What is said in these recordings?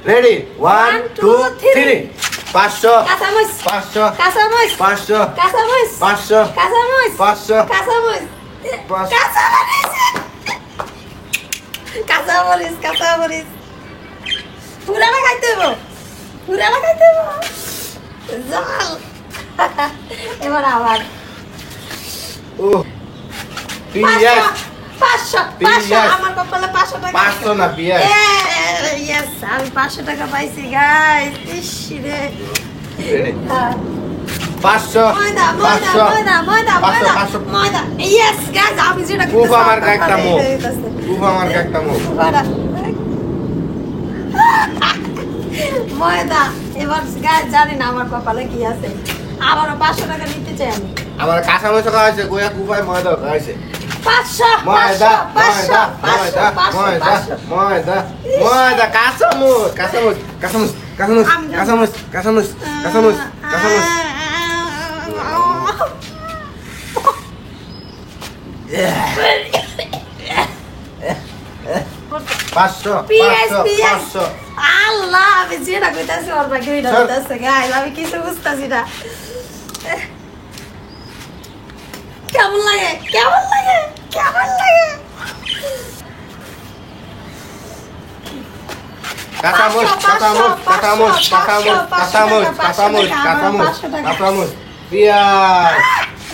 ready 1 2 3 500 কাঁচামরিচ 500 কাঁচামরিচ 500 কাঁচামরিচ 500 কাঁচামরিচ 500 কাঁচামরিচ কাঁচামরিচ কাঁচামরিচ পুরাটা খাইতে হইব পুরাটা খাইতে হইব জল এবার আবার ও পিয়াজ 500 আমার কপালে 500 টাকা 500 না পিয়াজ ইয়েস আমি 500 টাকা পাইছি গাইস ইস রে রেডি 500 ময়দা ময়দা ময়দা ময়দা ময়দা 500 ময়দা ইয়েস গাইস আমি যেটা খুব আমার একটা মুখ খুব আমার একটা মুখ ময়দা এবার গাইস জানি না আমার কপালে কি আছে আবারও 500 টাকা নিতে চাই আমি আমার কাঁচা মরিচ খাওয়াইছে গোয়া কুপায় ময়দা খাওয়াইছে 500 ময়দা 500 ময়দা ময়দা ময়দা ময়দা কাঁচামরিচ কাঁচামরিচ কাঁচামরিচ কাঁচামরিচ কাঁচামরিচ কাঁচামরিচ কাঁচামরিচ 500 500 আল্লাহ আমি যেটা কইতাছি ওর ভাগ্য এটা কইতাছে গাইস আমি কিছু বুঝতাছি না কেমন লাগে কেমন লাগে কেমন লাগে কাঁচামরিচ কাঁচামরিচ কাঁচামরিচ কাঁচামরিচ কাঁচামরিচ কাঁচামরিচ কাঁচামরিচ কাঁচামরিচ পিয়াজ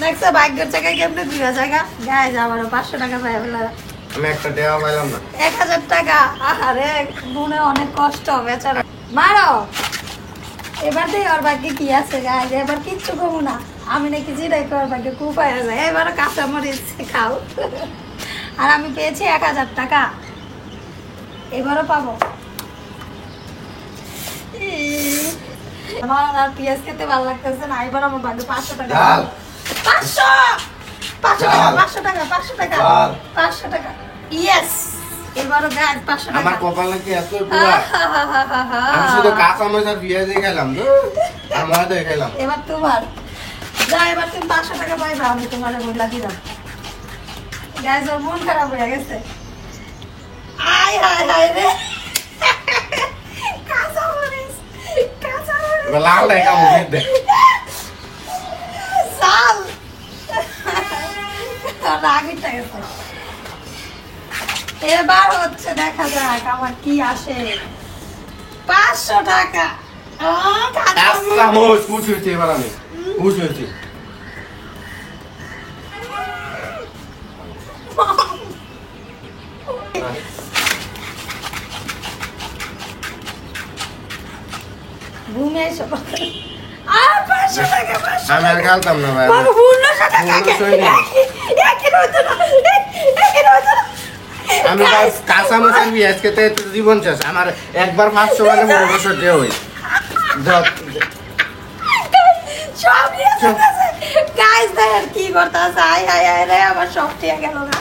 দেখছো ভাগ্যের জায়গায় কেমনে 2000 টাকা গাইস আমারও 500 টাকা পাই বললাম আমি একটা দেওয়া পাইলাম না 1000 টাকা আরে মনে অনেক কষ্ট বেচারা মারো এবার দেই ওর ভাগ্যে কি আছে গাইস এবার কিচ্ছু কমু না আমি নাকি জিরাই ওর ভাগ্যে কুপায় যায় এবার কাঁচামরিচ খাও আর আমি পেয়েছি 1000 টাকা এবারও পাবো আমার আর পেঁয়াজ খেতে ভালো লাগতেছে না এবার আমার ভাগ্যে 500 টাকা 500 500 টাকা 500 টাকা 500 টাকা ইয়েস এবারও গাছ 500 টাকা আমার কপালে কি এত পুরা আমি শুধু কাঁচামরিচ আর পেঁয়াজই খেলাম তো আর ময়দা খেলাম এবার তোমার যা এবার তুমি 500 টাকা পাইবা আমি তোমার বইলা দিলাম গাছ ওর মন খারাপ হয়ে গেছে আয় হায় হায় রে কাঁচামরিচ এবার লাল দেখা মুখে দে সাল রাগিটা গেছে এবার হচ্ছে দেখা যাক আমার কি আসে 500 টাকা কাঁচামরিচ খুশি হয়েছি এবার আমি খুশি হয়েছি ঘুমে এসো আর 500 টাকা 500 আমি আর খেলতাম না ভাই বাবা 500 টাকা একই রইতো না আমি কাঁচামরিচ আর পেঁয়াজ খেতে জীবন শেষ আমার একবার 500 মানে 1500 দেওয়া হই সব গাইস দেখেন কি করতেছে আয় আয় আয় রে আমার সব ঠিক গেল না